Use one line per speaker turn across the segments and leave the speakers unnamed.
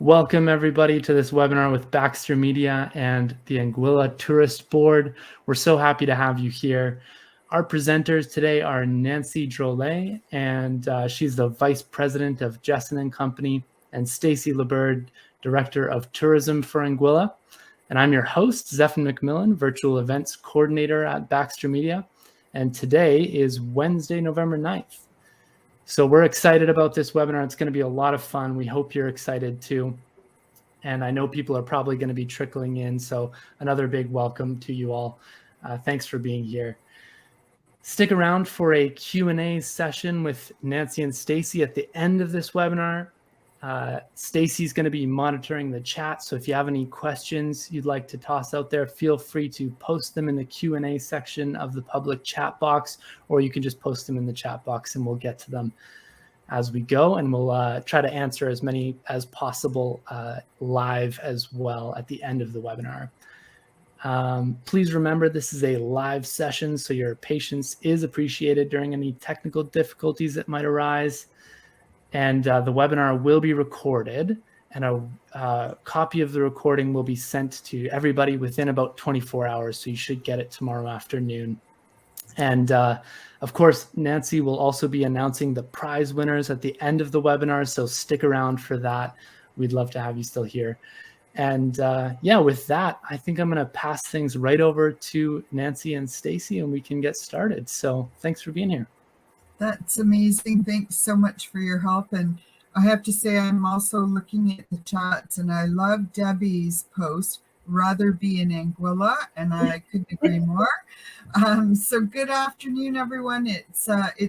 Welcome everybody to this webinar with Baxter Media and the Anguilla Tourist Board. We're so happy to have you here. Our presenters today are Nancy Drolet, and she's the Vice President of Jesson & Company, and Stacy LeBird, Director of Tourism for Anguilla. And I'm your host, Zephan McMillan, Virtual Events Coordinator at Baxter Media. And today is Wednesday, November 9th. So we're excited about this webinar. It's going to be a lot of fun. We hope you're excited too. And I know people are probably going to be trickling in. So another big welcome to you all. Thanks for being here. Stick around for a Q&A session with Nancy and Stacy at the end of this webinar. Stacy's going to be monitoring the chat. So if you have any questions you'd like to toss out there, feel free to post them in the Q&A section of the public chat box, or you can just post them in the chat box and we'll get to them as we go. And we'll try to answer as many as possible live as well at the end of the webinar. Please remember this is a live session, so your patience is appreciated during any technical difficulties that might arise. And the webinar will be recorded, and a copy of the recording will be sent to everybody within about 24 hours. So you should get it tomorrow afternoon. And of course, Nancy will also be announcing the prize winners at the end of the webinar. So stick around for that. We'd love to have you still here. And yeah, with that, I think I'm going to pass things right over to Nancy and Stacy, and we can get started. So thanks for being here.
That's amazing. Thanks so much for your help. And I have to say, I'm also looking at the chats, and I love Debbie's post, rather be in Anguilla, and I couldn't agree more. So good afternoon, everyone. It's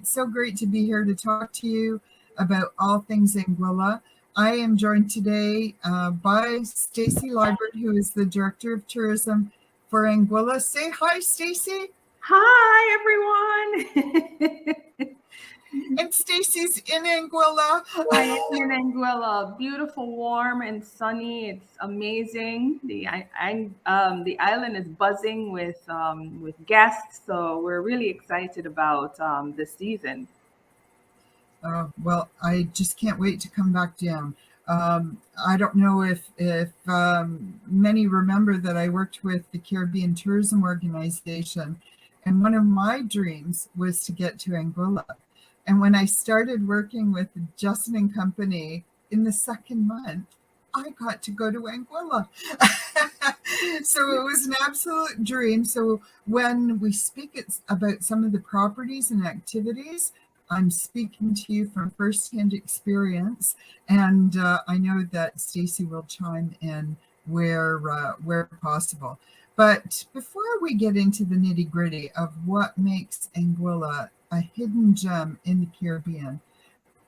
so great to be here to talk to you about all things Anguilla. I am joined today by Stacy Liebert, who is the Director of Tourism for Anguilla. Say hi, Stacy.
Hi, everyone.
And Stacy's in Anguilla.
I am in Anguilla. Beautiful, warm, and sunny. It's amazing. The island is buzzing with guests, so we're really excited about this season.
Well, I just can't wait to come back down. I don't know if many remember that I worked with the Caribbean Tourism Organization, and one of my dreams was to get to Anguilla. And when I started working with Jesson & Company in the second month, I got to go to Anguilla. So it was an absolute dream. So when we speak about some of the properties and activities, I'm speaking to you from firsthand experience. And I know that Stacy will chime in where possible. But before we get into the nitty-gritty of what makes Anguilla a hidden gem in the Caribbean,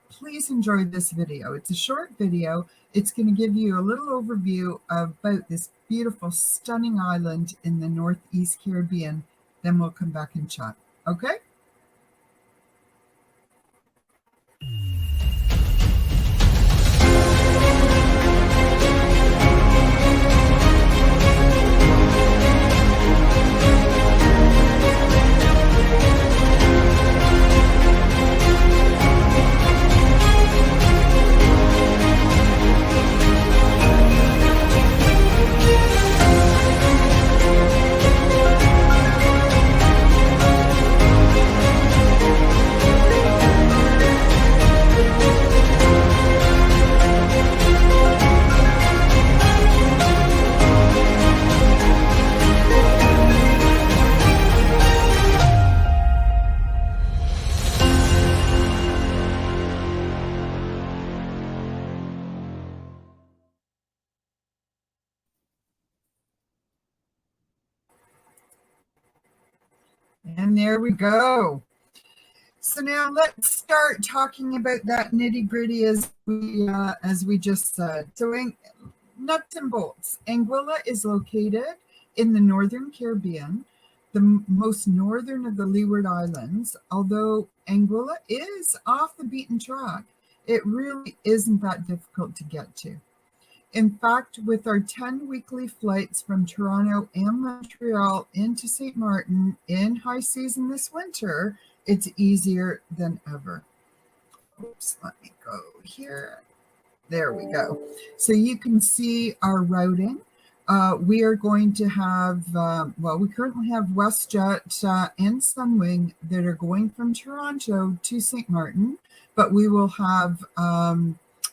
please enjoy this video. It's a short video. It's going to give you a little overview about this beautiful, stunning island in the Northeast Caribbean. Then we'll come back and chat. Okay? And there we go. So now let's start talking about that nitty-gritty as we just said. So nuts and bolts. Anguilla is located in the Northern Caribbean, the most northern of the Leeward Islands. Although Anguilla is off the beaten track, it really isn't that difficult to get to. In fact, with our 10 weekly flights from Toronto and Montreal into St. Martin in high season this winter, it's easier than ever. Oops, let me go here. There we go. So you can see our routing. We are going to have, we currently have WestJet and Sunwing that are going from Toronto to St. Martin, but we will have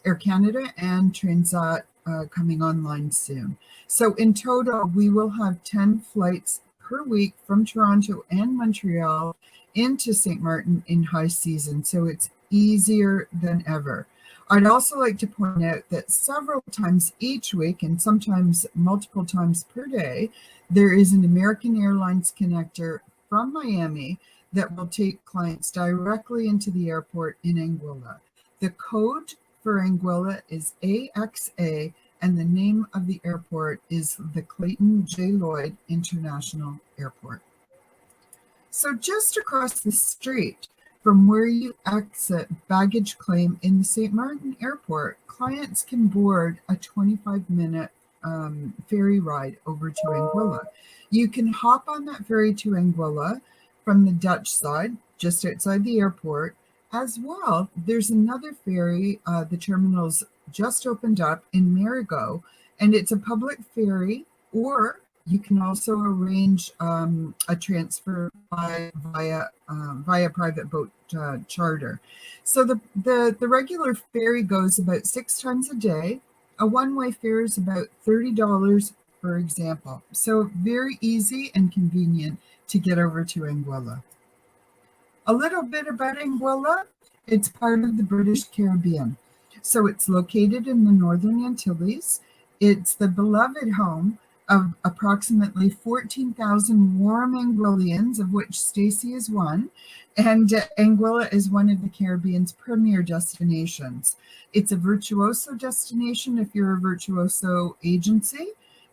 Air Canada and Transat coming online soon. So in total, we will have 10 flights per week from Toronto and Montreal into St. Martin in high season. So it's easier than ever. I'd also like to point out that several times each week, and sometimes multiple times per day, there is an American Airlines connector from Miami that will take clients directly into the airport in Anguilla. The code for Anguilla is AXA, and the name of the airport is the Clayton J. Lloyd International Airport. So just across the street from where you exit baggage claim in the St. Martin Airport, clients can board a 25-minute ferry ride over to Anguilla. You can hop on that ferry to Anguilla from the Dutch side, just outside the airport. As well, there's another ferry, the terminal's just opened up in Marigot, and it's a public ferry, or you can also arrange a transfer via private boat charter. So the regular ferry goes about 6 times a day. A one-way fare is about $30, for example. So very easy and convenient to get over to Anguilla. A little bit about Anguilla. It's part of the British Caribbean. So it's located in the Northern Antilles. It's the beloved home of approximately 14,000 warm Anguillians, of which Stacy is one. And Anguilla is one of the Caribbean's premier destinations. It's a virtuoso destination if you're a virtuoso agency.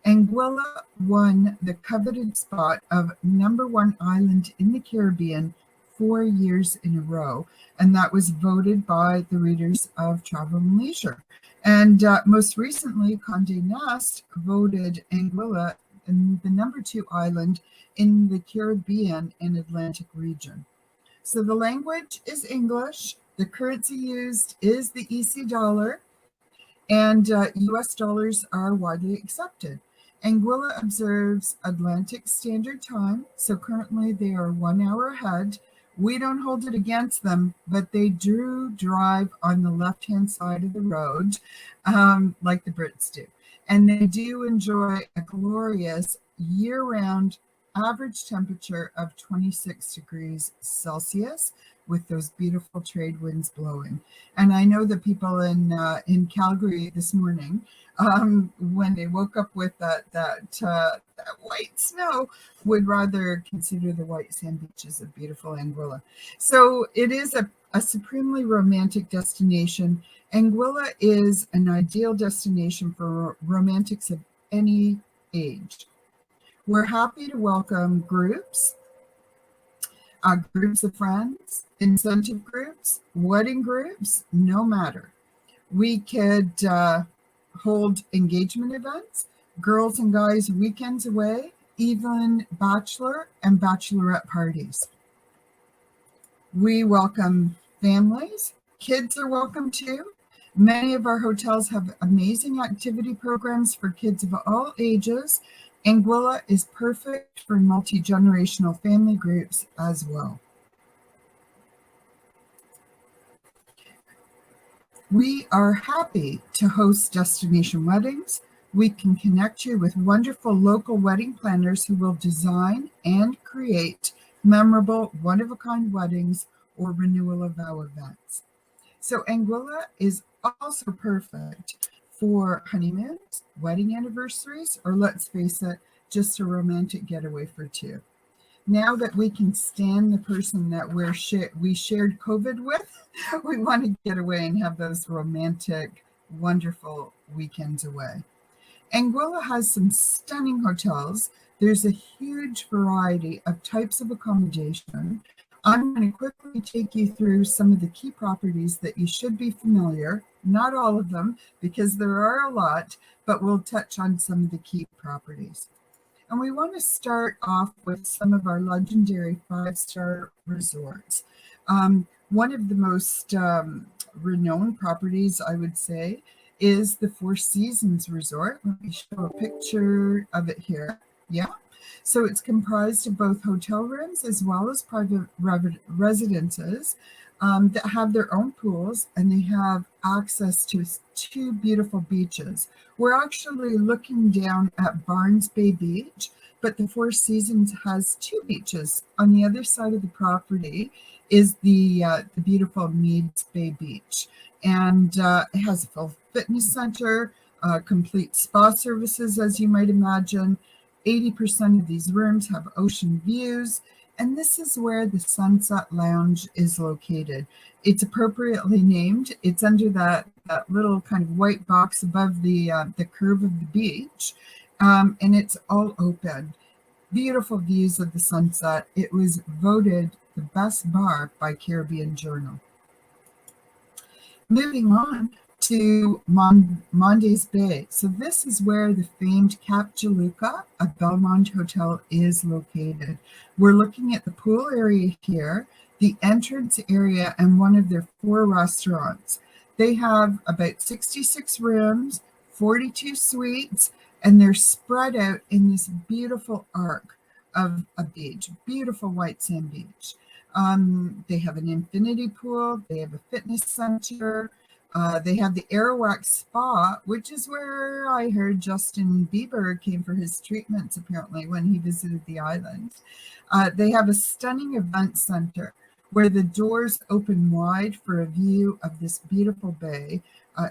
Anguilla won the coveted spot of #1 island in the Caribbean 4 years in a row, and that was voted by the readers of Travel and Leisure. And most recently, Condé Nast voted Anguilla the #2 island in the Caribbean and Atlantic region. So the language is English. The currency used is the EC dollar, and US dollars are widely accepted. Anguilla observes Atlantic Standard Time, so currently they are 1 hour ahead. We don't hold it against them, but they do drive on the left-hand side of the road, like the Brits do. And they do enjoy a glorious year-round average temperature of 26 degrees Celsius with those beautiful trade winds blowing. And I know the people in Calgary this morning, when they woke up with that white snow, would rather consider the white sand beaches of beautiful Anguilla. So it is a supremely romantic destination. Anguilla is an ideal destination for romantics of any age. We're happy to welcome groups of friends, incentive groups, wedding groups, no matter. We could hold engagement events, girls and guys weekends away, even bachelor and bachelorette parties. We welcome families. Kids are welcome too. Many of our hotels have amazing activity programs for kids of all ages. Anguilla is perfect for multi-generational family groups as well. We are happy to host destination weddings. We can connect you with wonderful local wedding planners who will design and create memorable, one-of-a-kind weddings or renewal of vow events. So Anguilla is also perfect for honeymoons, wedding anniversaries, or let's face it, just a romantic getaway for two. Now that we can stand the person that we shared COVID with, we want to get away and have those romantic, wonderful weekends away. Anguilla has some stunning hotels. There's a huge variety of types of accommodation. I'm going to quickly take you through some of the key properties that you should be familiar, not all of them, because there are a lot, but we'll touch on some of the key properties. And we want to start off with some of our legendary 5-star resorts. One of the most renowned properties, I would say, is the Four Seasons Resort. Let me show a picture of it here. Yeah. So it's comprised of both hotel rooms as well as private residences that have their own pools, and they have access to two beautiful beaches. We're actually looking down at Barnes Bay Beach, but the Four Seasons has two beaches. On the other side of the property is the beautiful Meads Bay Beach, and it has a full fitness center, complete spa services, as you might imagine. 80% of these rooms have ocean views, and this is where the Sunset Lounge is located. It's appropriately named. It's under that little kind of white box above the curve of the beach, and it's all open. Beautiful views of the sunset. It was voted the best bar by Caribbean Journal. Moving on to Mondays Bay. So this is where the famed Cap Juluca, a Belmont hotel, is located. We're looking at the pool area here, the entrance area, and one of their 4 restaurants. They have about 66 rooms, 42 suites, and they're spread out in this beautiful arc of a beach, beautiful white sand beach. They have an infinity pool, they have a fitness center, they have the Arawak Spa, which is where I heard Justin Bieber came for his treatments, apparently, when he visited the island. They have a stunning event center where the doors open wide for a view of this beautiful bay.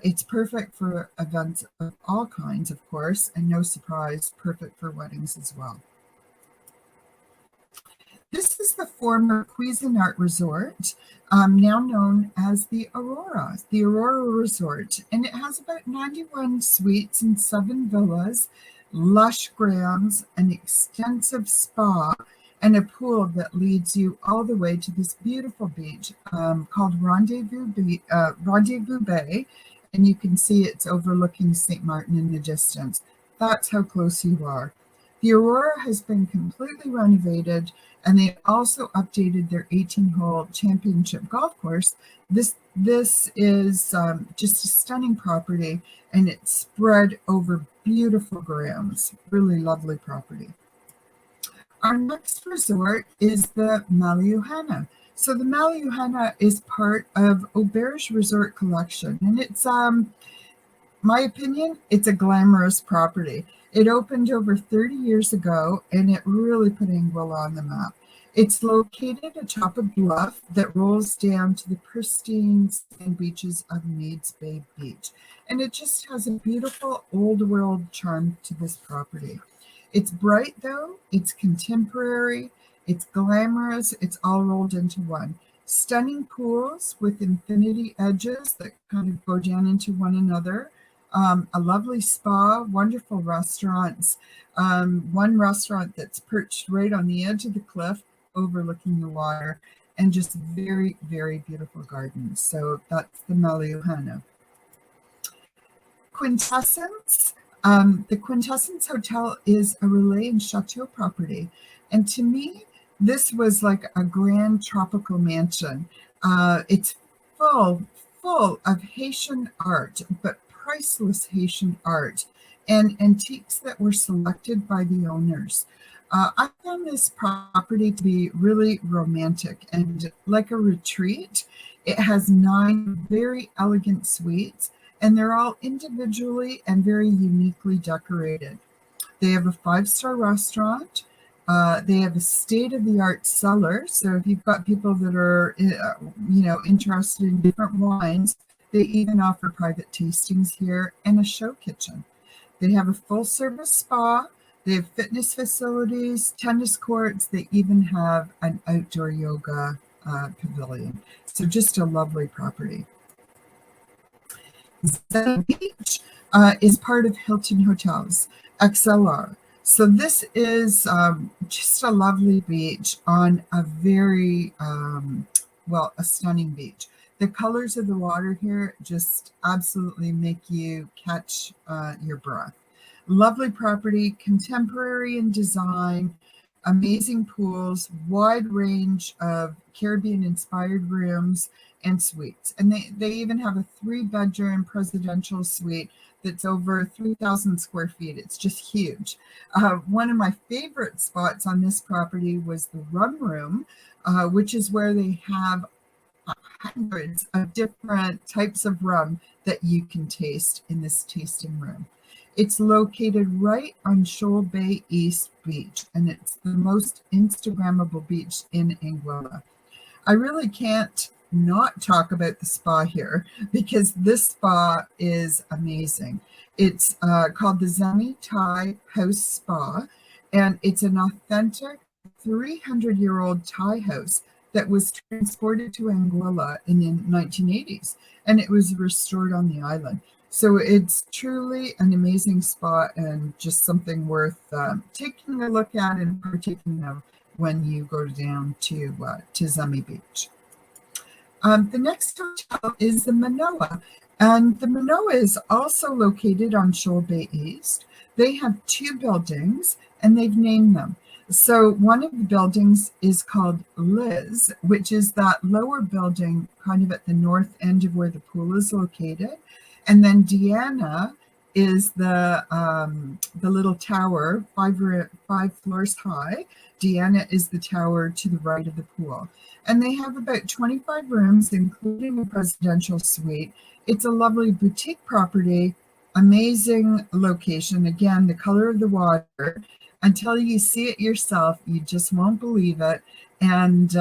It's perfect for events of all kinds, of course, and no surprise, perfect for weddings as well. This is the former Cuisinart Resort, now known as the Aurora Resort, and it has about 91 suites and 7 villas, lush grounds, an extensive spa, and a pool that leads you all the way to this beautiful beach called Rendezvous Bay, and you can see it's overlooking St. Martin in the distance. That's how close you are. The Aurora has been completely renovated, and they also updated their 18-hole championship golf course. This is just a stunning property, and it's spread over beautiful grounds. Really lovely property. Our next resort is the Malajuhana. So the Malajuhana is part of Auberge Resort Collection, and it's, my opinion, it's a glamorous property. It opened over 30 years ago, and it really put Anguilla on the map. It's located atop a bluff that rolls down to the pristine sand beaches of Meads Bay Beach. And it just has a beautiful old world charm to this property. It's bright though, it's contemporary, it's glamorous, it's all rolled into one. Stunning pools with infinity edges that kind of go down into one another. A lovely spa, wonderful restaurants, one restaurant that's perched right on the edge of the cliff overlooking the water, and just very, very beautiful gardens. So that's the Malajuhana. Quintessence. The Quintessence Hotel is a Relais and Chateau property. And to me, this was like a grand tropical mansion. It's full of Haitian art, but priceless Haitian art and antiques that were selected by the owners. I found this property to be really romantic and like a retreat. It has 9 very elegant suites, and they're all individually and very uniquely decorated. They have a 5-star restaurant. They have a state-of-the-art cellar. So if you've got people that are, interested in different wines, they even offer private tastings here, and a show kitchen. They have a full-service spa. They have fitness facilities, tennis courts. They even have an outdoor yoga pavilion. So just a lovely property. Zeta Beach is part of Hilton Hotels, XLR. So this is just a lovely beach on a very, a stunning beach. The colors of the water here just absolutely make you catch your breath. Lovely property, contemporary in design, amazing pools, wide range of Caribbean-inspired rooms and suites. And they even have a 3-bedroom presidential suite that's over 3,000 square feet. It's just huge. One of my favorite spots on this property was the rum room, which is where they have hundreds of different types of rum that you can taste in this tasting room. It's located right on Shoal Bay East Beach, and it's the most Instagrammable beach in Anguilla. I really can't not talk about the spa here because this spa is amazing. It's called the Zemi Thai House Spa, and it's an authentic 300-year-old Thai house that was transported to Anguilla in the 1980s, and it was restored on the island. So it's truly an amazing spot and just something worth taking a look at and partaking of when you go down to Zemi Beach. The next hotel is the Manoa, and the Manoa is also located on Shoal Bay East. They have 2 buildings, and they've named them. So one of the buildings is called Liz, which is that lower building kind of at the north end of where the pool is located. And then Deanna is the little tower, 5 floors high. Deanna is the tower to the right of the pool. And they have about 25 rooms, including a presidential suite. It's a lovely boutique property, amazing location. Again, the color of the water. Until you see it yourself, you just won't believe it. And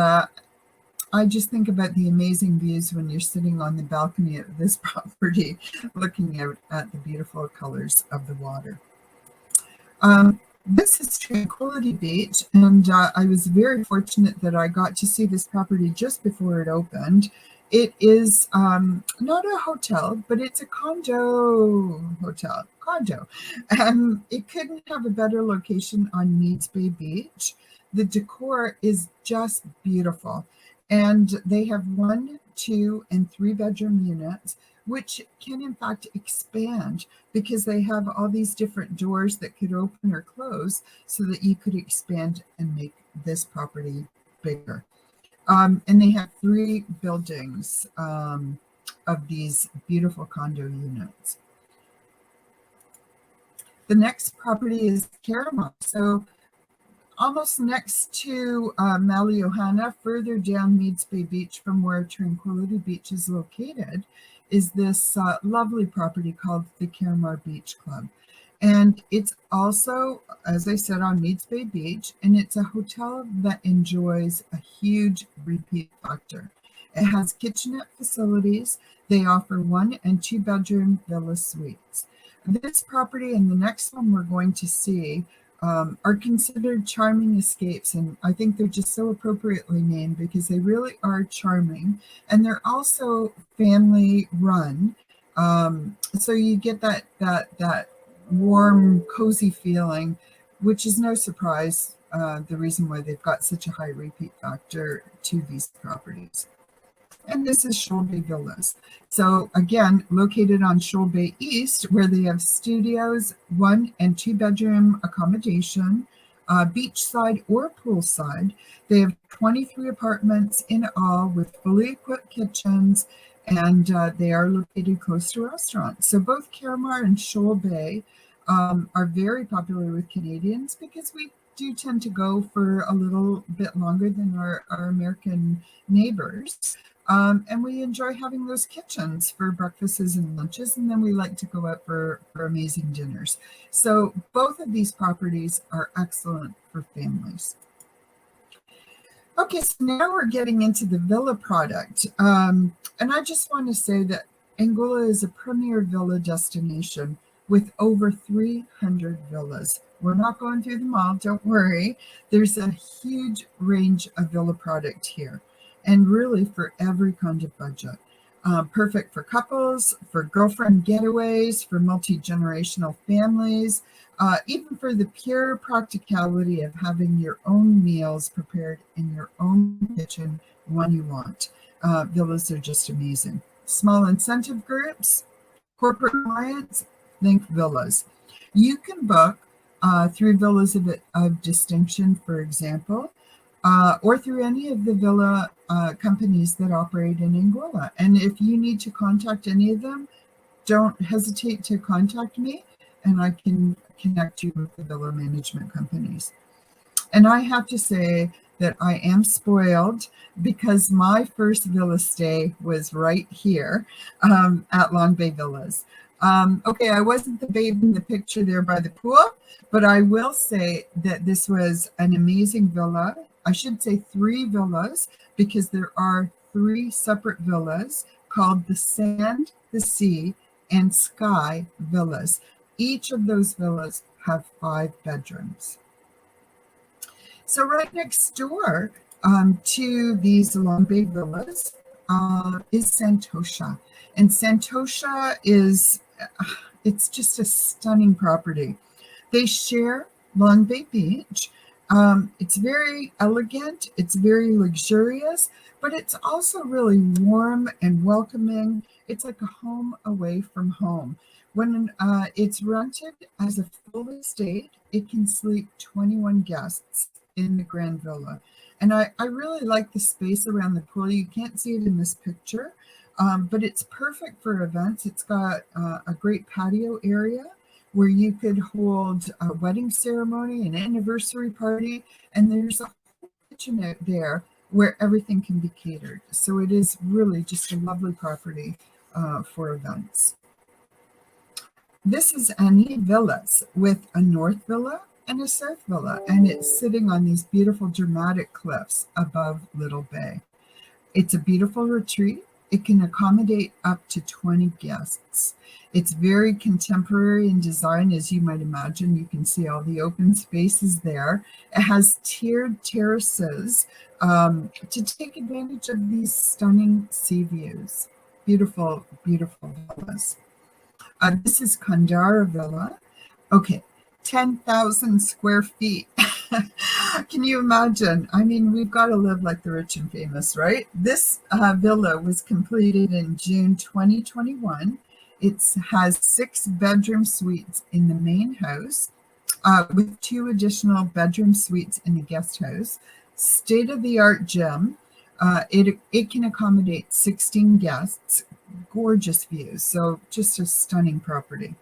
I just think about the amazing views when you're sitting on the balcony of this property, looking out at the beautiful colors of the water. This is Tranquility Beach, and I was very fortunate that I got to see this property just before it opened. It is not a hotel, but it's a condo. It couldn't have a better location on Meads Bay Beach. The decor is just beautiful. And they have 1, 2, and 3-bedroom units, which can in fact expand because they have all these different doors that could open or close so that you could expand and make this property bigger. And they have 3 buildings of these beautiful condo units. The next property is Caramel. So almost next to Maliohana, further down Meads Bay Beach from where Tranquility Beach is located, is this lovely property called the Caramar Beach Club. And it's also, as I said, on Meads Bay Beach, and it's a hotel that enjoys a huge repeat factor. It has kitchenette facilities. They offer 1- and 2-bedroom villa suites. This property and the next one we're going to see are considered charming escapes, and I think they're just so appropriately named because they really are charming, and they're also family run. So you get that warm, cozy feeling, which is no surprise, the reason why they've got such a high repeat factor to these properties. And this is Shoal Bay Villas. So again, located on Shoal Bay East, where they have studios, 1- and 2-bedroom accommodation, beachside or poolside. They have 23 apartments in all with fully equipped kitchens, and they are located close to restaurants. So both Caramar and Shoal Bay are very popular with Canadians because we do tend to go for a little bit longer than our American neighbors. And we enjoy having those kitchens for breakfasts and lunches, and then we like to go out for amazing dinners. So both of these properties are excellent for families. Okay, so now we're getting into the villa product. And I just want to say that Anguilla is a premier villa destination with over 300 villas. We're not going through them all, don't worry. There's a huge range of villa product here, and really for every kind of budget. Perfect for couples, for girlfriend getaways, for multi-generational families, even for the pure practicality of having your own meals prepared in your own kitchen when you want. Villas are just amazing. Small incentive groups, corporate clients, think villas. You can book through villas of distinction, for example, or through any of the villa companies that operate in Anguilla. And if you need to contact any of them, don't hesitate to contact me, and I can connect you with the villa management companies. And I have to say that I am spoiled because my first villa stay was right here at Long Bay Villas. Okay, I wasn't the babe in the picture there by the pool, but I will say that this was an amazing villa. I should say 3 villas, because there are 3 separate villas called the Sand, the Sea, and Sky Villas. Each of those villas have 5 bedrooms. So right next door to these Long Bay Villas is Santosha. And Santosha is, it's just a stunning property. They share Long Bay Beach. It's very elegant, it's very luxurious, but it's also really warm and welcoming. It's like a home away from home. When it's rented as a full estate, it can sleep 21 guests in the Grand Villa. And I really like the space around the pool. You can't see it in this picture, but it's perfect for events. It's got a great patio area where you could hold a wedding ceremony, an anniversary party, and there's a kitchen out there where everything can be catered. So it is really just a lovely property for events. This is Annie Villas with a north villa and a south villa, and it's sitting on these beautiful dramatic cliffs above Little Bay. It's a beautiful retreat. It can accommodate up to 20 guests. It's very contemporary in design, as you might imagine. You can see all the open spaces there. It has tiered terraces to take advantage of these stunning sea views. Beautiful, beautiful villas. This is Kandara Villa. Okay, 10,000 square feet. Can you imagine? I mean, we've got to live like the rich and famous, right? This villa was completed in June 2021. It has 6 bedroom suites in the main house, with 2 additional bedroom suites in the guest house. State-of-the-art gym. It can accommodate 16 guests. Gorgeous views. So just a stunning property.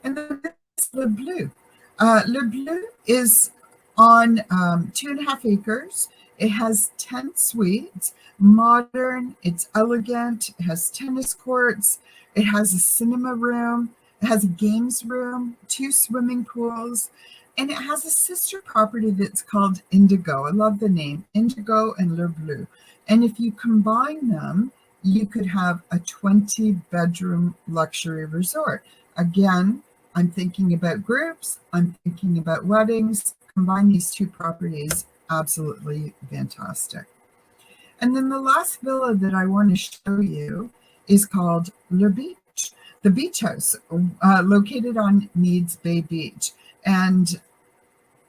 And then this Le Bleu. Le Bleu is on 2.5 acres. It has 10 suites, modern, it's elegant, it has tennis courts, it has a cinema room, it has a games room, 2 swimming pools, and it has a sister property that's called Indigo. I love the name, Indigo and Le Bleu. And if you combine them, you could have a 20-bedroom luxury resort. Again, I'm thinking about groups, I'm thinking about weddings. Combine these 2 properties, absolutely fantastic. And then the last villa that I want to show you is called Le Beach, the beach house, located on Needs Bay Beach. And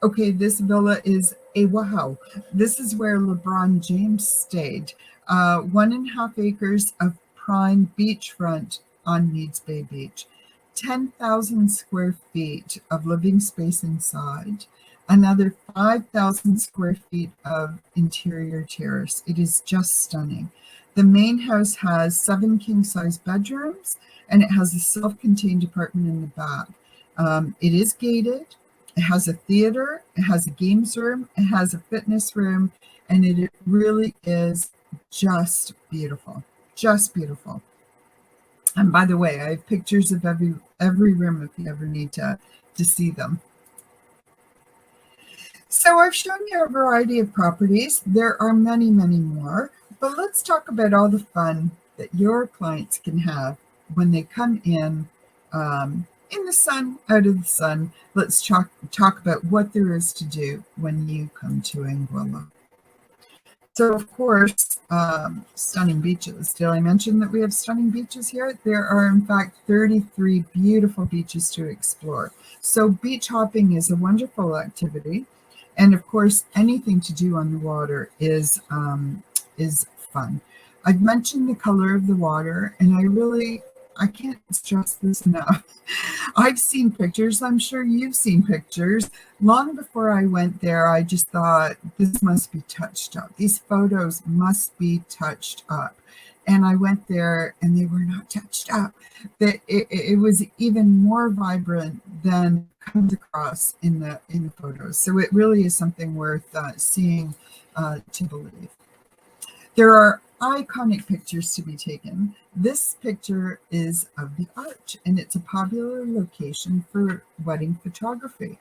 okay, this villa is a wow. This is where LeBron James stayed. 1.5 acres of prime beachfront on Needs Bay Beach. 10,000 square feet of living space inside, another 5,000 square feet of interior terrace. It is just stunning. The main house has 7 king-size bedrooms, and it has a self-contained apartment in the back. It is gated. It has a theater. It has a games room. It has a fitness room, and it really is just beautiful. Just beautiful. And by the way, I have pictures of every room if you ever need to see them. So I've shown you a variety of properties. There are many, many more, but let's talk about all the fun that your clients can have when they come in the sun, out of the sun. Let's talk about what there is to do when you come to Anguilla. So, of course, stunning beaches. Did I mention that we have stunning beaches here? There are, in fact, 33 beautiful beaches to explore. So beach hopping is a wonderful activity. And, of course, anything to do on the water is fun. I've mentioned the color of the water, and I can't stress this enough. I've seen pictures. I'm sure you've seen pictures. Long before I went there, I just thought this must be touched up. These photos must be touched up. And I went there and they were not touched up. That it was even more vibrant than comes across in the photos. So it really is something worth seeing to believe. There are iconic pictures to be taken. This picture is of the arch, and it's a popular location for wedding photography.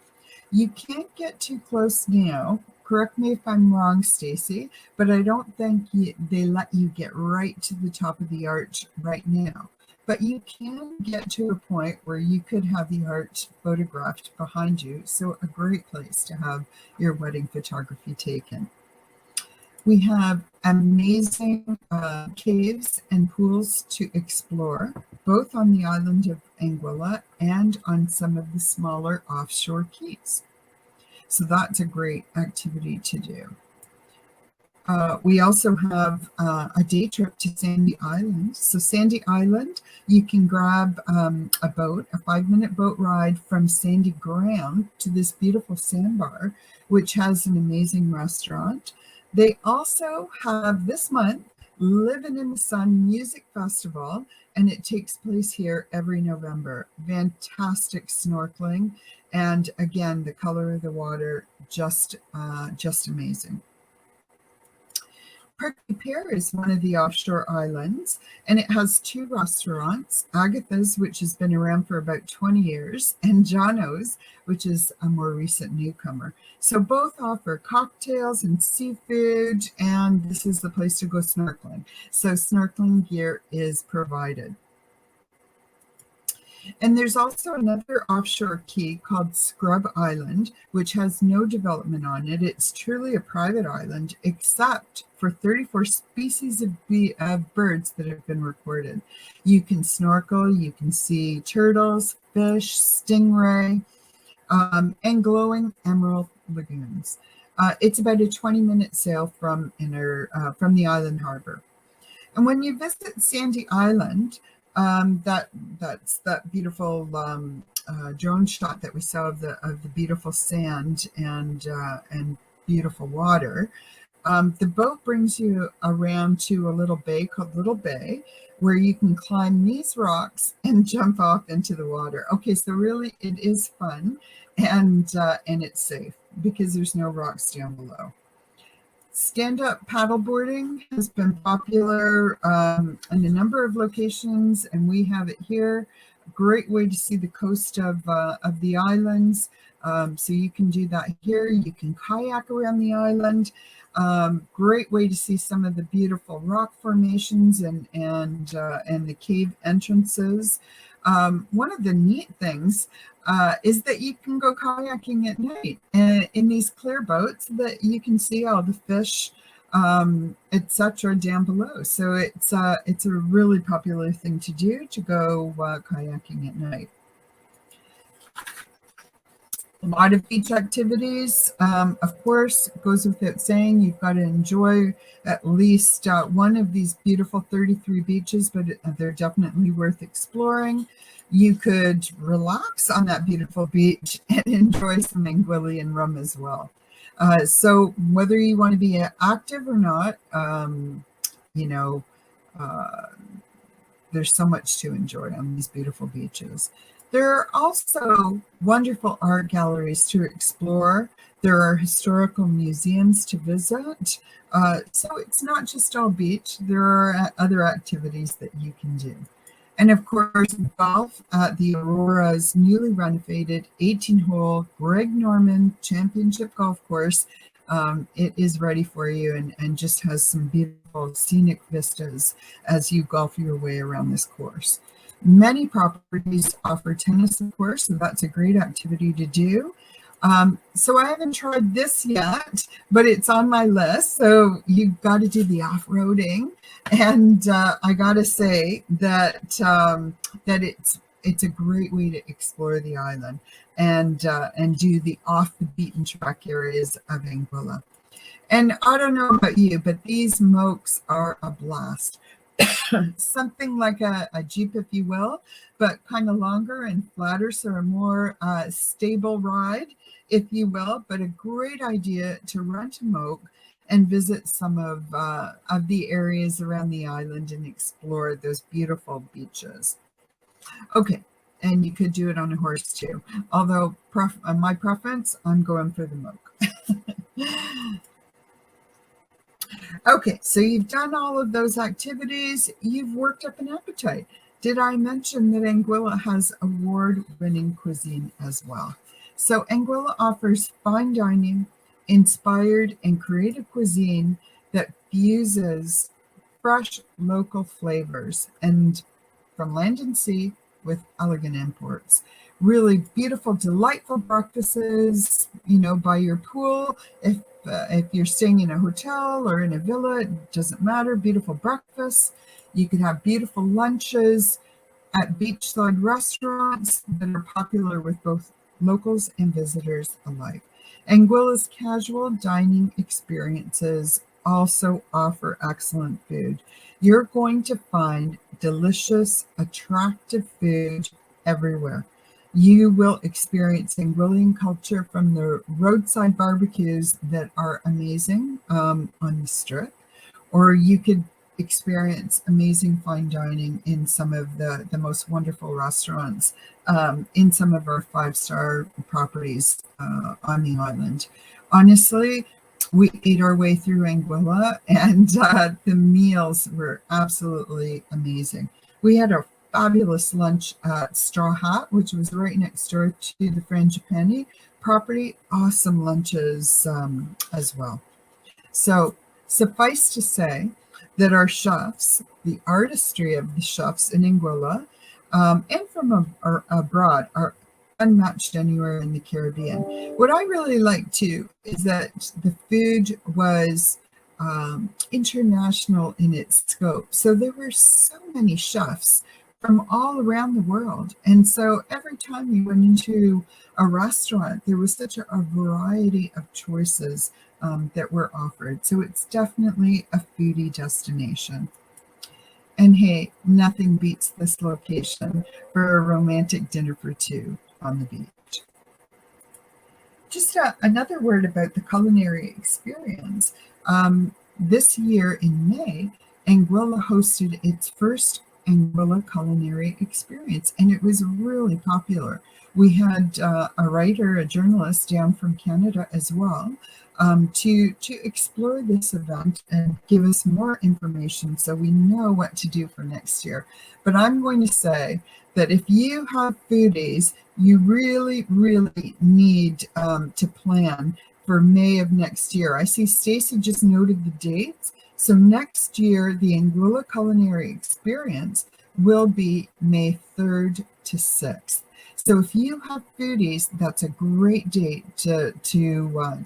You can't get too close now. Correct me if I'm wrong, Stacy, but I don't think they let you get right to the top of the arch right now. But you can get to a point where you could have the arch photographed behind you. So a great place to have your wedding photography taken. We have amazing caves and pools to explore, both on the island of Anguilla and on some of the smaller offshore keys. So that's a great activity to do. We also have a day trip to Sandy Island. So Sandy Island, you can grab a boat, a 5-minute boat ride from Sandy Ground to this beautiful sandbar, which has an amazing restaurant. They also have this month Living in the Sun Music Festival, and it takes place here every November. Fantastic snorkeling, and again, the color of the water just amazing. Perky Pier is one of the offshore islands, and it has 2 restaurants, Agatha's, which has been around for about 20 years, and Jono's, which is a more recent newcomer. So both offer cocktails and seafood, and this is the place to go snorkeling. So snorkeling gear is provided. And there's also another offshore key called Scrub Island, which has no development on it. It's truly a private island, except for 34 species of birds that have been recorded. You can snorkel, you can see turtles, fish, stingray, and glowing emerald lagoons. It's about a 20-minute sail from the island harbor. And when you visit Sandy Island, that's that beautiful drone shot that we saw of the beautiful sand and beautiful water. The boat brings you around to a little bay called Little Bay, where you can climb these rocks and jump off into the water. Okay, so really it is fun, and it's safe because there's no rocks down below. Stand-up paddleboarding has been popular in a number of locations, and we have it here. A great way to see the coast of the islands. So you can do that here. You can kayak around the island. Great way to see some of the beautiful rock formations and the cave entrances. One of the neat things is that you can go kayaking at night in these clear boats that you can see all the fish, etc. down below. So it's a really popular thing to do, to go kayaking at night. A lot of beach activities, of course, it goes without saying, you've got to enjoy at least one of these beautiful 33 beaches, but they're definitely worth exploring. You could relax on that beautiful beach and enjoy some Anguillian rum as well. So whether you want to be active or not, there's so much to enjoy on these beautiful beaches. There are also wonderful art galleries to explore. There are historical museums to visit. So it's not just all beach. There are other activities that you can do. And of course, golf at the Aurora's newly renovated 18-hole Greg Norman Championship Golf Course. It is ready for you and just has some beautiful scenic vistas as you golf your way around this course. Many properties offer tennis, of course, so that's a great activity to do. So I haven't tried this yet, but it's on my list. So you've got to do the off-roading, and I got to say that it's a great way to explore the island and do the off the beaten track areas of Anguilla. And I don't know about you, but these mokes are a blast. something like a Jeep, if you will, but kind of longer and flatter, so a more stable ride, if you will, but a great idea to rent a moke and visit some of the areas around the island and explore those beautiful beaches. Okay, and you could do it on a horse too, although my preference, I'm going for the moke. Okay, so you've done all of those activities. You've worked up an appetite. Did I mention that Anguilla has award-winning cuisine as well? So Anguilla offers fine dining, inspired and creative cuisine that fuses fresh local flavors and from land and sea with elegant imports. Really beautiful, delightful breakfasts, by your pool. If you're staying in a hotel or in a villa, it doesn't matter. Beautiful breakfasts. You can have beautiful lunches at beachside restaurants that are popular with both locals and visitors alike. Anguilla's casual dining experiences also offer excellent food. You're going to find delicious, attractive food everywhere. You will experience Anguillan culture from the roadside barbecues that are amazing on the strip, or you could experience amazing fine dining in some of the most wonderful restaurants in some of our 5-star properties on the island. Honestly, we ate our way through Anguilla, and the meals were absolutely amazing. We had a fabulous lunch at Straw Hat, which was right next door to the Frangipani property. Awesome lunches as well. So suffice to say that our chefs, the artistry of the chefs in Anguilla and from abroad, are unmatched anywhere in the Caribbean. What I really like too is that the food was international in its scope. So there were so many chefs from all around the world. And so every time you went into a restaurant, there was such a variety of choices that were offered. So it's definitely a foodie destination. And hey, nothing beats this location for a romantic dinner for two on the beach. Just another word about the culinary experience. This year in May, Anguilla hosted its first Anguilla culinary experience, and it was really popular. We had a writer, a journalist down from Canada as well, to explore this event and give us more information so we know what to do for next year. But I'm going to say that if you have foodies, you really, really need to plan for May of next year. I see Stacy just noted the dates. So next year, the Anguilla Culinary Experience will be May 3rd to 6th. So if you have foodies, that's a great date to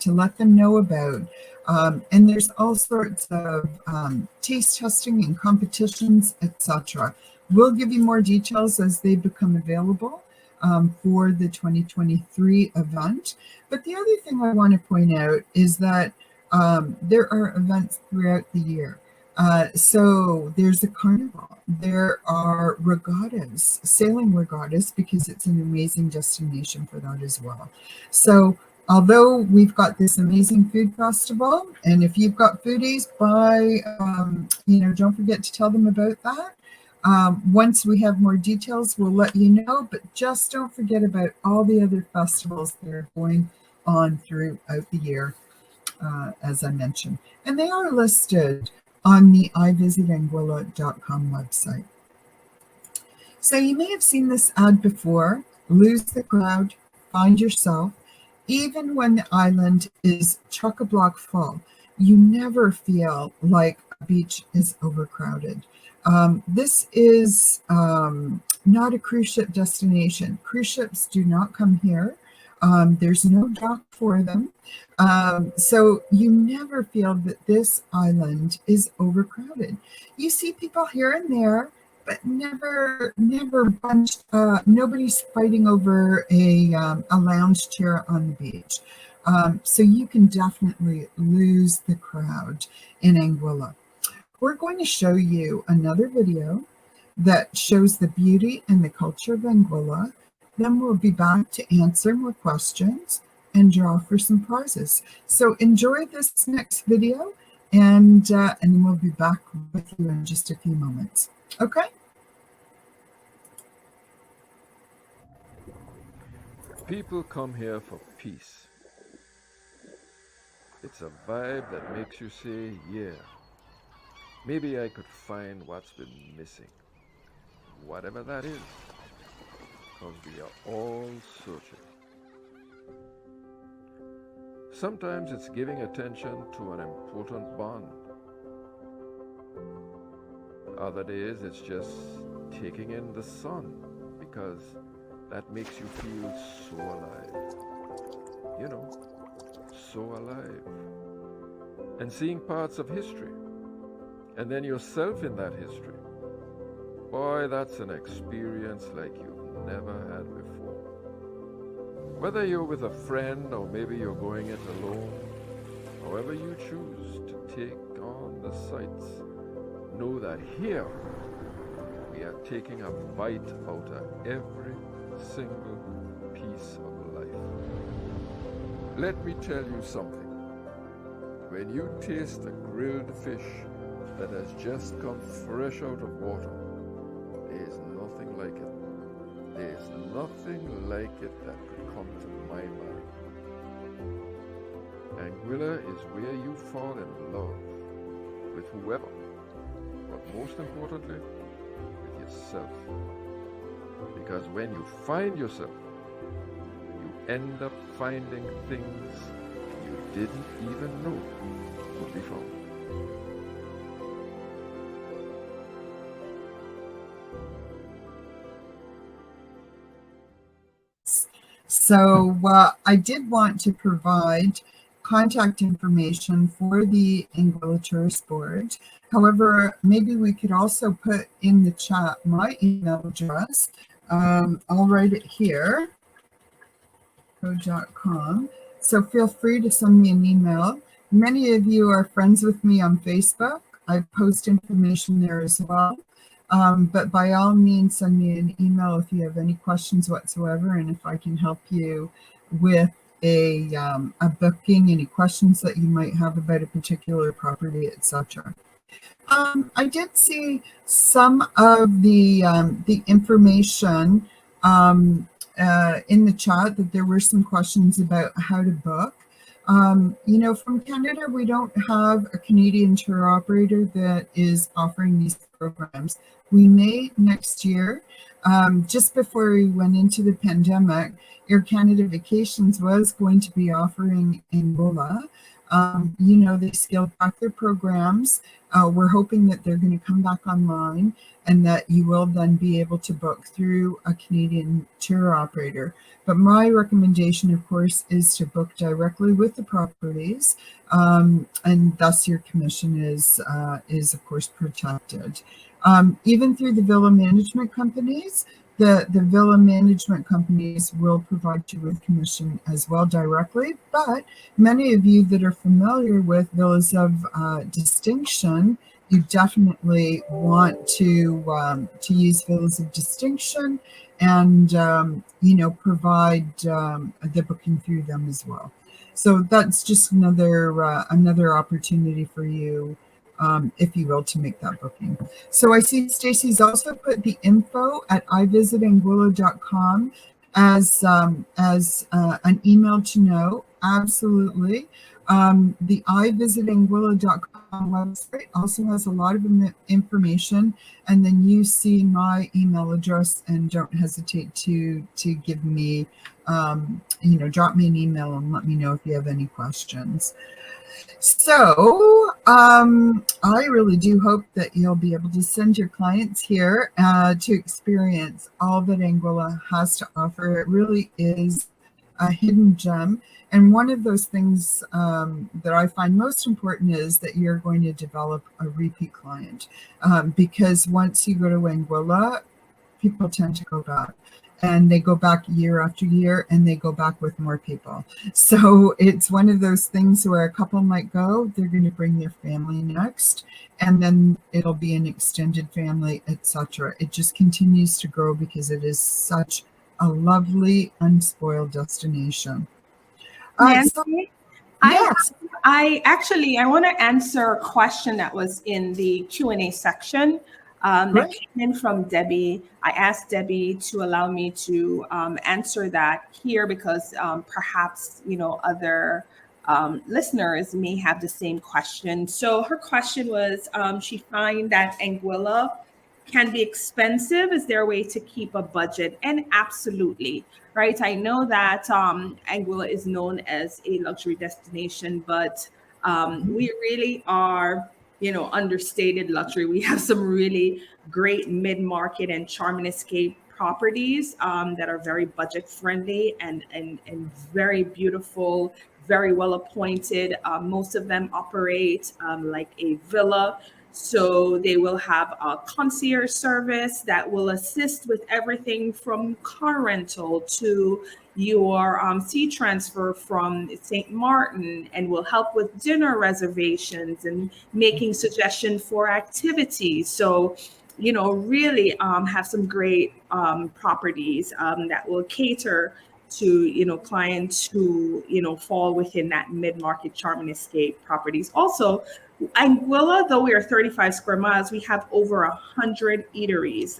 let them know about. And there's all sorts of taste testing and competitions, etc. We'll give you more details as they become available for the 2023 event. But the other thing I want to point out is that there are events throughout the year. So there's a carnival. There are regattas, sailing regattas, because it's an amazing destination for that as well. So although we've got this amazing food festival, and if you've got foodies, don't forget to tell them about that. Once we have more details, we'll let you know, but just don't forget about all the other festivals that are going on throughout the year, as I mentioned. And they are listed on the iVisitAnguilla.com website. So you may have seen this ad before: lose the crowd, find yourself. Even when the island is chock-a-block full, you never feel like a beach is overcrowded. This is not a cruise ship destination. Cruise ships do not come here. There's no dock for them. So you never feel that this island is overcrowded. You see people here and there, but never bunched. Nobody's fighting over a lounge chair on the beach. So you can definitely lose the crowd in Anguilla. we're going to show you another video that shows the beauty and the culture of Anguilla. Then we'll be back to answer more questions and draw for some prizes. So enjoy this next video, and then we'll be back with you in just a few moments. Okay?
People come here for peace. It's a vibe that makes you say, yeah, maybe I could find what's been missing. Whatever that is, because we are all searching. Sometimes it's giving attention to an important bond. Other days it's just taking in the sun, because that makes you feel so alive. You know, so alive. And seeing parts of history, and then yourself in that history. Boy, that's an experience like you've never had before. Whether you're with a friend or maybe you're going it alone, however you choose to take on the sights, know that here we are taking a bite out of every single piece of life. Let me tell you something. When you taste a grilled fish that has just come fresh out of water, there's nothing like it. There's nothing like it that could come to my mind. Anguilla is where you fall in love with whoever, but most importantly, with yourself. Because when you find yourself, you end up finding things you didn't even know could be found.
So I did want to provide contact information for the Anguilla Tourist Board. However, maybe we could also put in the chat my email address. I'll write it here, co.com. So feel free to send me an email. Many of you are friends with me on Facebook. I post information there as well. But by all means, send me an email if you have any questions whatsoever, and if I can help you with a booking, any questions that you might have about a particular property, etc. I did see some of the information in the chat, that there were some questions about how to book. You know, from Canada, we don't have a Canadian tour operator that is offering these programs. We may next year. Just before we went into the pandemic, Air Canada Vacations was going to be offering Anguilla. You know, they scaled back their programs. We're hoping that they're going to come back online and that you will then be able to book through a Canadian tour operator. But my recommendation, of course, is to book directly with the properties, and thus your commission is of course protected. Even through the villa management companies, the villa management companies will provide you with commission as well directly. But many of you that are familiar with villas of distinction, you definitely want to use villas of distinction and you know, provide the booking through them as well. So that's just another opportunity for you, if you will, to make that booking. So I see Stacy's also put the info at iVisitAnguilla.com as an email to know. Absolutely. The iVisitAnguilla.com website also has a lot of information, and then you see my email address, and don't hesitate to give me, you know, drop me an email and let me know if you have any questions. So I really do hope that you'll be able to send your clients here to experience all that Anguilla has to offer. It really is a hidden gem. And one of those things that I find most important is that you're going to develop a repeat client, because once you go to Anguilla, people tend to go back. and they go back year after year, and they go back with more people. So it's one of those things where a couple might go, they're going to bring their family next, and then it'll be an extended family, etc. It just continues to grow because it is such a lovely, unspoiled destination.
Nancy,
Yes.
I want to answer a question that was in the Q&A section that came in from Debbie. I asked Debbie to allow me to answer that here because perhaps, other listeners may have the same question. So her question was, she find that Anguilla can be expensive. Is there a way to keep a budget? And absolutely, right? I know that Anguilla is known as a luxury destination, but we really are, understated luxury. We have some really great mid-market and charm and escape properties that are very budget friendly and very beautiful, very well appointed. Most of them operate like a villa. So they will have a concierge service that will assist with everything from car rental to your sea transfer from St. Martin, and will help with dinner reservations and making suggestions for activities. So, really have some great properties that will cater to, clients who, fall within that mid-market charm and escape properties. Also, Anguilla, though we are 35 square miles, we have over 100 eateries,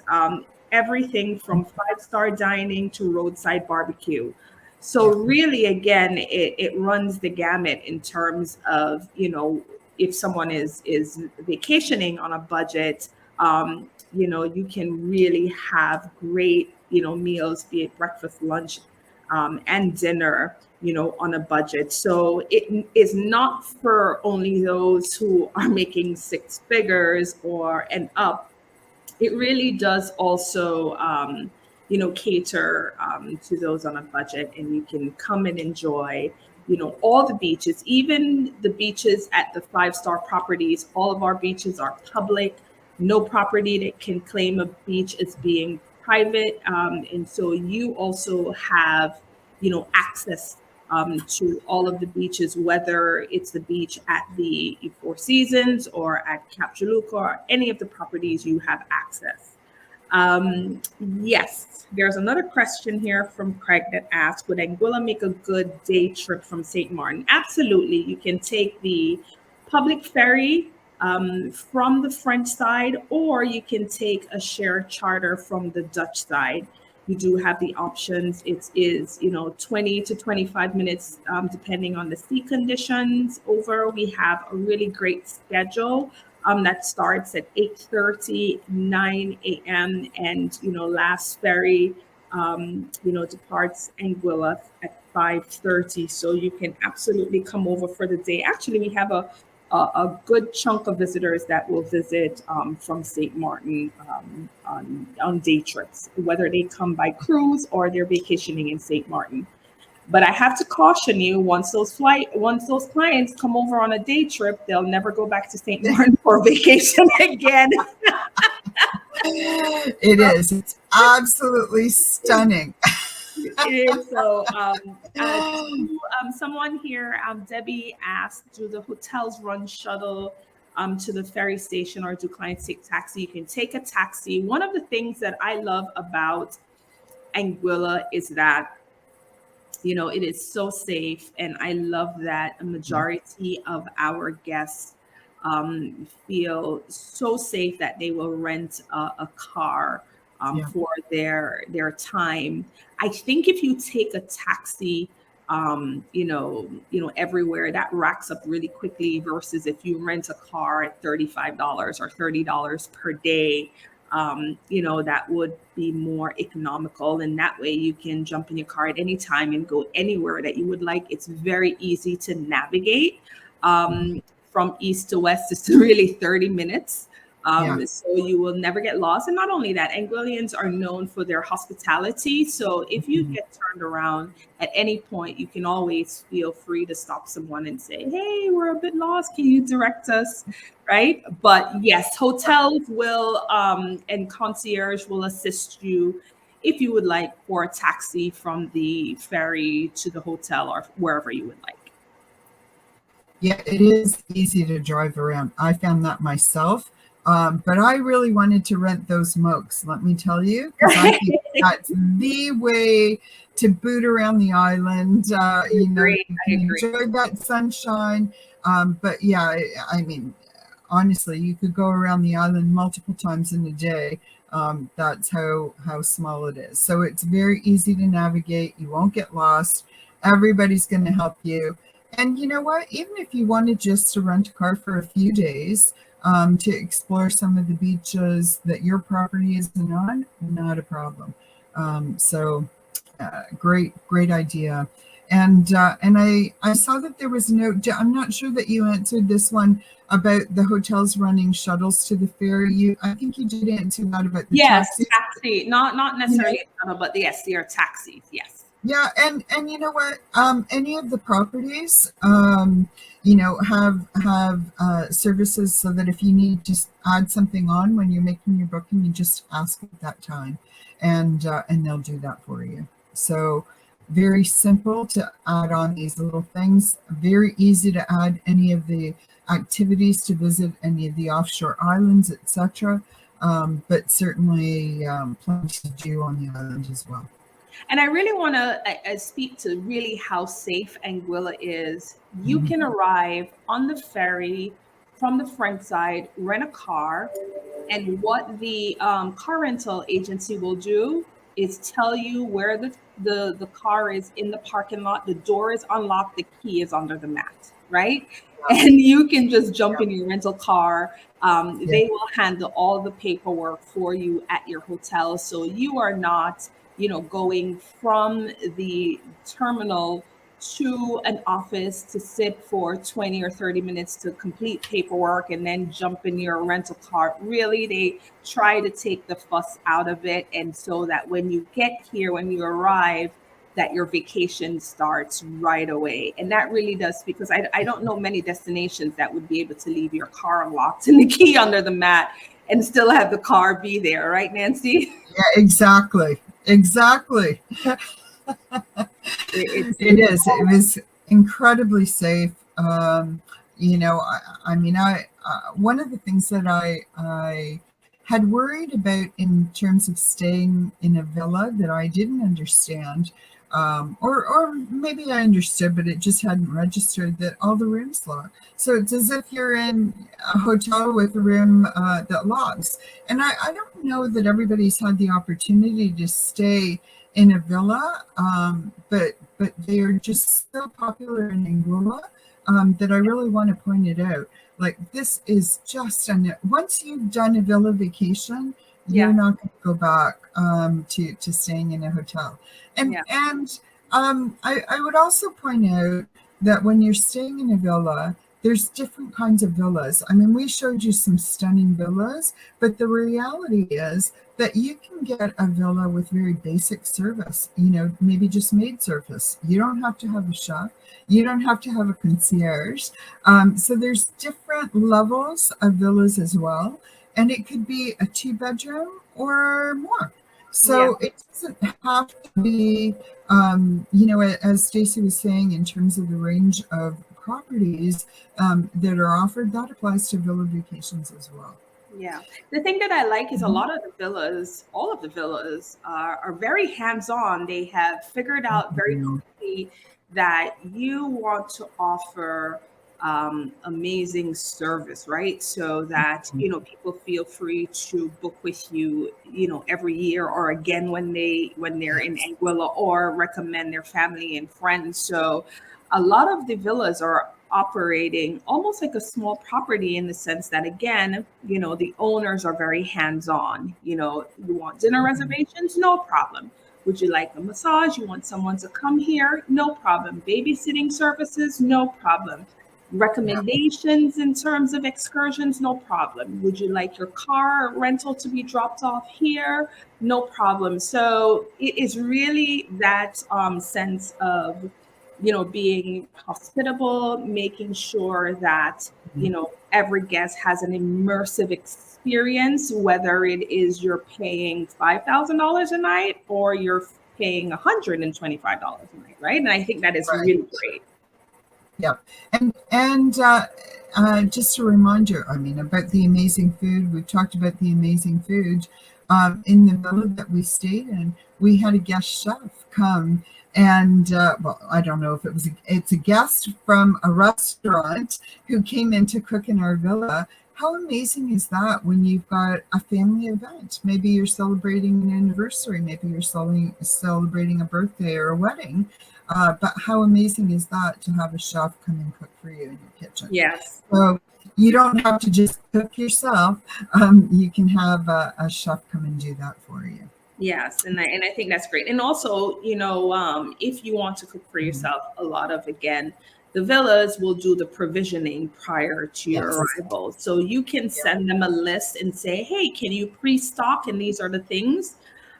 everything from 5-star dining to roadside barbecue. So really, again, it runs the gamut in terms of, if someone is vacationing on a budget, you can really have great, meals, be it breakfast, lunch, and dinner, on a budget. So it is not for only those who are making six figures and up. It really does also, cater to those on a budget, and you can come and enjoy, all the beaches, even the beaches at the 5-star properties. All of our beaches are public. No property that can claim a beach as being private. And so you also have, access to all of the beaches, whether it's the beach at the Four Seasons or at Cap Juluca or any of the properties, you have access. Yes, there's another question here from Craig that asks, would Anguilla make a good day trip from St. Martin? Absolutely. You can take the public ferry from the French side, or you can take a shared charter from the Dutch side. You do have the options. It is, 20 to 25 minutes, depending on the sea conditions over. We have a really great schedule that starts at 8:30, 9 a.m. And, last ferry, departs Anguilla at 5:30. So you can absolutely come over for the day. Actually, we have a good chunk of visitors that will visit from St. Martin on day trips, whether they come by cruise or they're vacationing in St. Martin. But I have to caution you, once those clients come over on a day trip, they'll never go back to St. Martin for vacation again.
It is. It's absolutely stunning.
It is. So someone here, Debbie asked, do the hotels run shuttle to the ferry station, or do clients take taxi? You can take a taxi. One of the things that I love about Anguilla is that, it is so safe. And I love that a majority of our guests feel so safe that they will rent a car for their time. I think if you take a taxi, everywhere, that racks up really quickly versus if you rent a car at $35 or $30 per day. That would be more economical. And that way you can jump in your car at any time and go anywhere that you would like. It's very easy to navigate. From east to west, it's really 30 minutes. So you will never get lost. And not only that, Anguillians are known for their hospitality. So if you get turned around at any point, you can always feel free to stop someone and say, hey, we're a bit lost. Can you direct us? Right. But yes, hotels will and concierge will assist you if you would like, for a taxi from the ferry to the hotel or wherever you would like.
Yeah, it is easy to drive around. I found that myself. But I really wanted to rent those mokes, let me tell you, because I think that's the way to boot around the island. You know, you can enjoy that sunshine. But yeah, I mean, honestly, you could go around the island multiple times in a day. That's how small it is. So it's very easy to navigate. You won't get lost. Everybody's going to help you. And you know what? Even if you wanted just to rent a car for a few days to explore some of the beaches that your property is on, not a problem. Great idea. And I saw that there was a note. I'm not sure that you answered this one about the hotels running shuttles to the ferry. I think you did answer that about the taxis.
Taxi, not necessarily a shuttle, but yes, they are taxis. Yes.
Yeah, and you know what? Any of the properties, you know, have services so that if you need to add something on when you're making your booking, you just ask at that time, and they'll do that for you. So very simple to add on these little things. Very easy to add any of the activities to visit any of the offshore islands, etc. But certainly plenty to do on the island as well.
And I really want to speak to really how safe Anguilla is. You can arrive on the ferry from the front side, rent a car, and what the car rental agency will do is tell you where the car is in the parking lot. The door is unlocked, the key is under the mat, right? And you can just jump in your rental car. They will handle all the paperwork for you at your hotel, so you are not, you know, going from the terminal to an office to sit for 20 or 30 minutes to complete paperwork and then jump in your rental car. Really, they try to take the fuss out of it, and so that when you get here, when you arrive, that your vacation starts right away. And that really does, because I don't know many destinations that would be able to leave your car unlocked and the key under the mat and still have the car be there, right, Nancy?
Yeah, exactly. It was incredibly safe. You know, I mean, one of the things that I had worried about in terms of staying in a villa that I didn't understand, or maybe I understood, but it just hadn't registered, that all the rooms lock. So it's as if you're in a hotel with a room that locks. And I don't know that everybody's had the opportunity to stay in a villa, but they are just so popular in Anguilla that I really want to point it out. Like, this is just once you've done a villa vacation, you're not going to go back to staying in a hotel. And I would also point out that when you're staying in a villa, there's different kinds of villas. I mean, we showed you some stunning villas, but the reality is that you can get a villa with very basic service, you know, maybe just maid service. You don't have to have a chef. You don't have to have a concierge. So there's different levels of villas as well. And it could be a 2-bedroom or more. So it doesn't have to be, you know, as Stacey was saying, in terms of the range of properties that are offered, that applies to villa vacations as well.
Yeah. The thing that I like is a lot of the villas, all of the villas are very hands-on. They have figured out very quickly that you want to offer amazing service, right? So that, you know, people feel free to book with you, you know, every year or again when they're in Anguilla, or recommend their family and friends. So a lot of the villas are operating almost like a small property, in the sense that, again, you know, the owners are very hands-on. You know, you want dinner reservations? No problem. Would you like a massage? You want someone to come here? No problem. Babysitting services? No problem. Recommendations in terms of excursions? No problem. Would you like your car rental to be dropped off here? No problem. So it is really that sense of being hospitable, making sure that, every guest has an immersive experience, whether it is you're paying $5,000 a night or you're paying $125 a night, right? And I think that is
Right.
really great.
Yep. And just to remind you, about the amazing food, we've talked about the amazing food. In the villa that we stayed in, we had a guest chef come, and I don't know if it's a guest from a restaurant who came in to cook in our villa. How amazing is that when you've got a family event? Maybe you're celebrating an anniversary, maybe you're celebrating a birthday or a wedding. But how amazing is that to have a chef come and cook for you in your kitchen?
Yes.
So you don't have to just cook yourself. You can have a chef come and do that for you.
Yes, and I think that's great. And also, if you want to cook for yourself, a lot of, again, the villas will do the provisioning prior to your arrival. So you can send them a list and say, hey, can you pre-stock? And these are the things.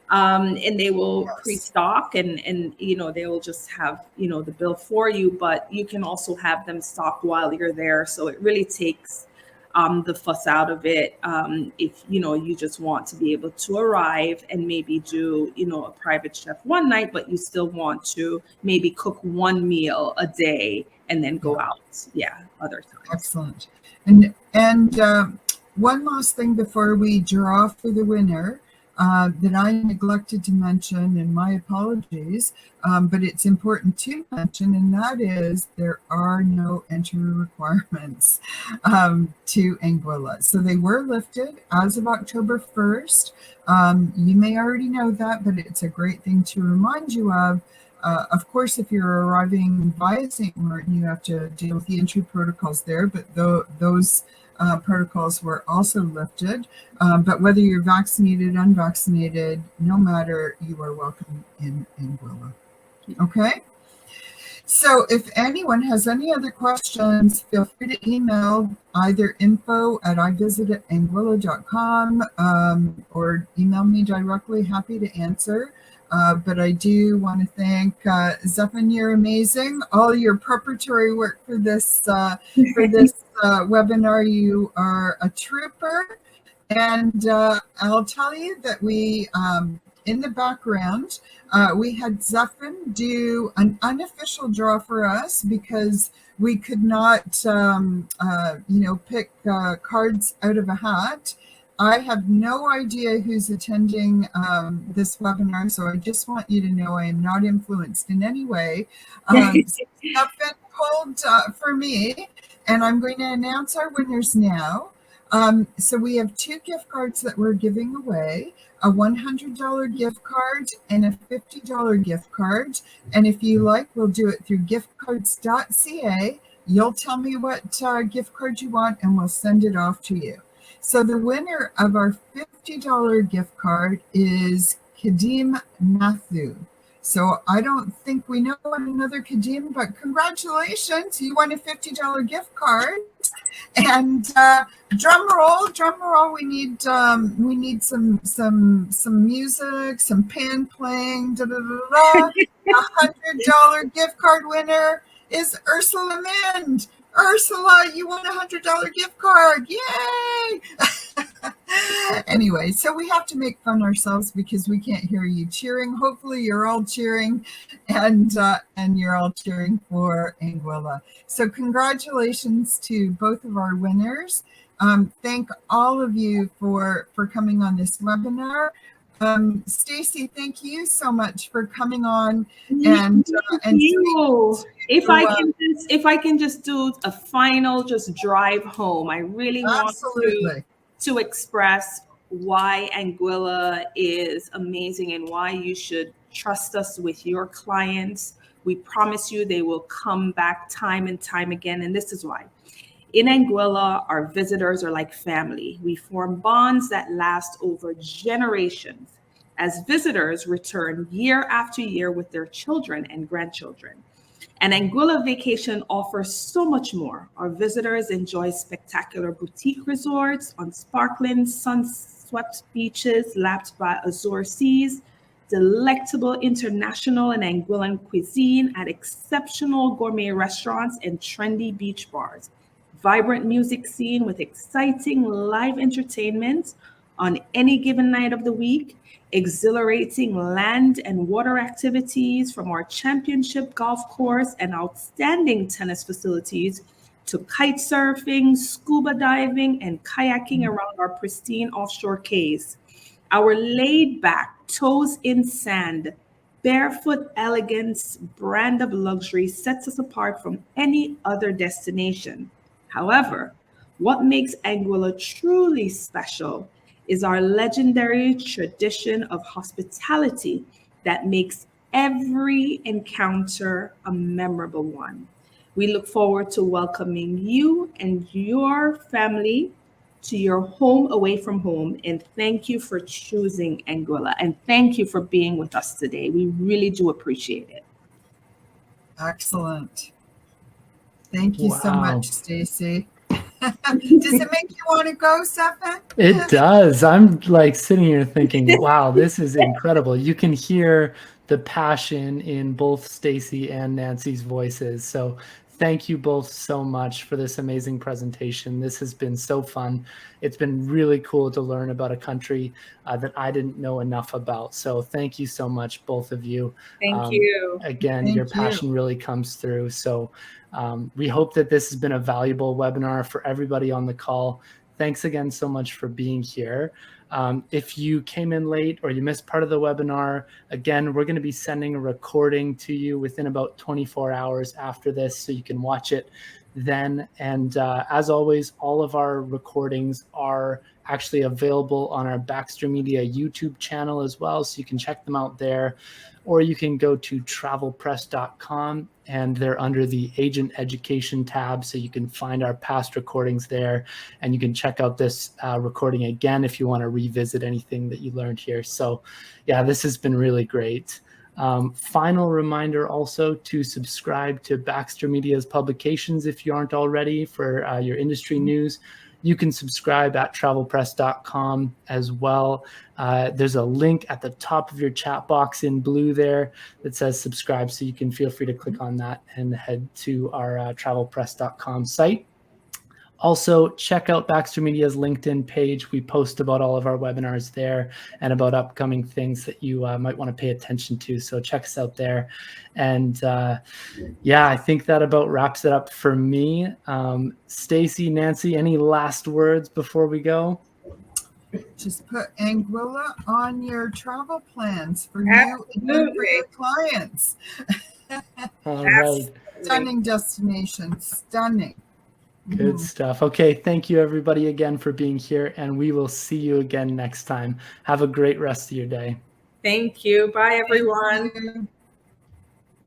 And they will pre-stock and they will just have, the bill for you, but you can also have them stock while you're there. So it really takes the fuss out of it. If, you just want to be able to arrive and maybe do, a private chef one night, but you still want to maybe cook one meal a day and then go out. Other times.
Excellent. And one last thing before we draw for the winner, that I neglected to mention, and my apologies, but it's important to mention, and that is there are no entry requirements to Anguilla. So they were lifted as of October 1st. You may already know that, but it's a great thing to remind you of. Of course, if you're arriving via St. Martin, you have to deal with the entry protocols there, but those protocols were also lifted. But whether you're vaccinated, unvaccinated, no matter, you are welcome in Anguilla. Okay? So if anyone has any other questions, feel free to email either info@ivisitatanguilla.com or email me directly. Happy to answer. But I do want to thank Zephan. You're amazing. All your preparatory work for this webinar, you are a trooper. And I'll tell you that we, in the background, we had Zephan do an unofficial draw for us because we could not, pick cards out of a hat. I have no idea who's attending this webinar, so I just want you to know I am not influenced in any way. Zephan pulled for me, and I'm going to announce our winners now. So we have 2 gift cards that we're giving away, a $100 gift card and a $50 gift card. And if you like, we'll do it through giftcards.ca. You'll tell me what gift card you want, and we'll send it off to you. So the winner of our $50 gift card is Kadim Mathu. So I don't think we know another Kadim, but congratulations, you won a $50 gift card. And drum roll, we need some music, some pan playing, $100 gift card winner is Ursula Mind. Ursula, you won a $100 gift card. Yay! Anyway, so we have to make fun ourselves because we can't hear you cheering. Hopefully you're all cheering and you're all cheering for Anguilla. So congratulations to both of our winners. Thank all of you for coming on this webinar. Stacey, thank you so much for coming on and
if I can just do a final drive home. I really want to express why Anguilla is amazing and why you should trust us with your clients. We promise you they will come back time and time again, and this is why. In Anguilla, our visitors are like family. We form bonds that last over generations as visitors return year after year with their children and grandchildren. And Anguilla Vacation offers so much more. Our visitors enjoy spectacular boutique resorts on sparkling, sun-swept beaches lapped by azure seas, delectable international and Anguillan cuisine at exceptional gourmet restaurants and trendy beach bars, vibrant music scene with exciting live entertainment on any given night of the week, exhilarating land and water activities from our championship golf course and outstanding tennis facilities to kite surfing, scuba diving, and kayaking around our pristine offshore cays. Our laid back, toes in sand, barefoot elegance brand of luxury sets us apart from any other destination. However, what makes Anguilla truly special is our legendary tradition of hospitality that makes every encounter a memorable one. We look forward to welcoming you and your family to your home away from home. And thank you for choosing Anguilla. And thank you for being with us today. We really do appreciate it.
Excellent. Thank you so
Wow.
much, Stacy. Does it make you want to go, Stefan?
It does. I'm like sitting here thinking, wow, this is incredible. You can hear the passion in both Stacy and Nancy's voices. So thank you both so much for this amazing presentation. This has been so fun. It's been really cool to learn about a country that I didn't know enough about. So thank you so much, both of you.
Thank you.
Again,
Thank
your
you.
passion really comes through. So we hope that this has been a valuable webinar for everybody on the call. Thanks again so much for being here. If you came in late or you missed part of the webinar, again, we're going to be sending a recording to you within about 24 hours after this, so you can watch it then. And as always, all of our recordings are actually available on our Baxter Media YouTube channel as well, so you can check them out there. Or you can go to travelpress.com and they're under the agent education tab. So you can find our past recordings there, and you can check out this recording again if you want to revisit anything that you learned here. So yeah, this has been really great. Final reminder also to subscribe to Baxter Media's publications if you aren't already for your industry news. You can subscribe at travelpress.com as well. There's a link at the top of your chat box in blue there that says subscribe, so you can feel free to click on that and head to our travelpress.com site. Also, check out Baxter Media's LinkedIn page. We post about all of our webinars there and about upcoming things that you might want to pay attention to. So check us out there. And yeah, I think that about wraps it up for me. Stacy, Nancy, any last words before we go?
Just put Anguilla on your travel plans for you and for your clients.
All right.
Stunning destination, stunning.
Good stuff. Okay, thank you everybody again for being here, and we will see you again next time. Have a great rest of your day.
Thank you. Bye, everyone.
Thank you.